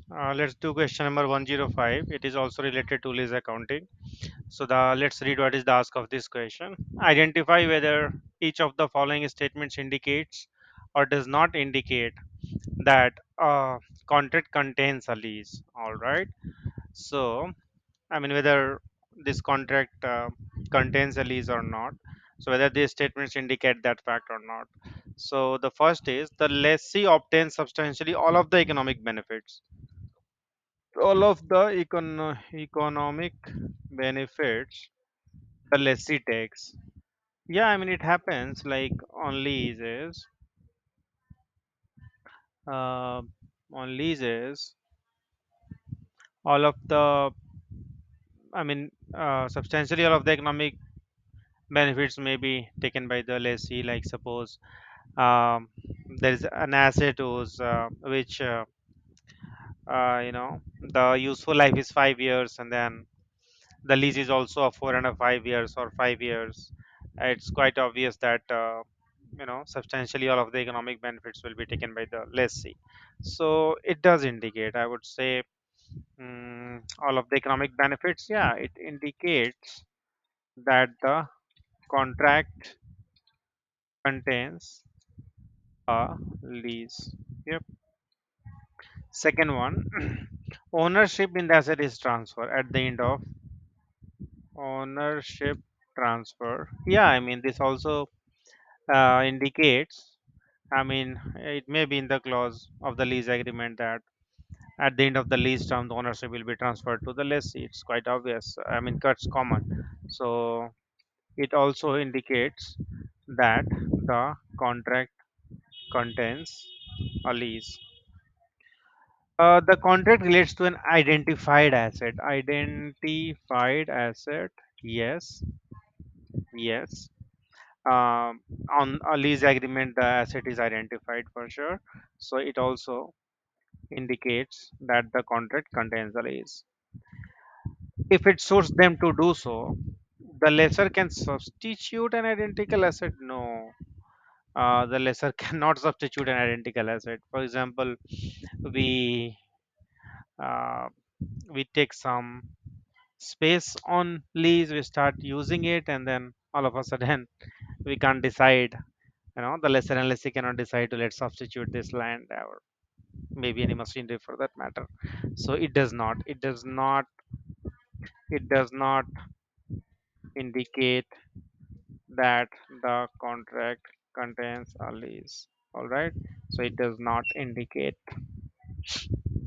Let's do question number 105. It is also related to lease accounting. So the let's read what is the ask of this question. Identify whether each of the following statements indicates or does not indicate that a contract contains a lease. All right. So I mean whether this contract contains a lease or not. So whether these statements indicate that fact or not. So the first is the lessee obtains substantially all of the economic benefits, all of the economic benefits the lessee takes. Yeah, I mean it happens like on leases. Uh, on leases, all of the, I mean, substantially all of the economic benefits may be taken by the lessee. Like suppose um, there is an asset whose which the useful life is 5 years, and then the lease is also a 4 and a 5 years or 5 years. It's quite obvious that substantially all of the economic benefits will be taken by the lessee. So it does indicate, I would say, all of the economic benefits. Yeah, it indicates that the contract contains a lease. Yep. Second one, ownership in the asset is transfer at the end of ownership transfer. Yeah, I mean this also indicates, I mean, it may be in the clause of the lease agreement that at the end of the lease term, the ownership will be transferred to the lessee. It's quite obvious. I mean, it's common. So it also indicates that the contract contains a lease. The contract relates to an identified asset. Identified asset. Yes. Yes. On a lease agreement, the asset is identified for sure. So it also indicates that the contract contains a lease. If it suits them to do so, the lessor can substitute an identical asset. No, the lessor cannot substitute an identical asset. For example, we uh, we take some space on lease, we start using it, and then all of a sudden we can't decide. The lessor and lessee cannot decide to let's substitute this land or maybe any machinery for that matter. So it does not. It does not. It does not indicate that the contract contains a lease. All right. So it does not indicate.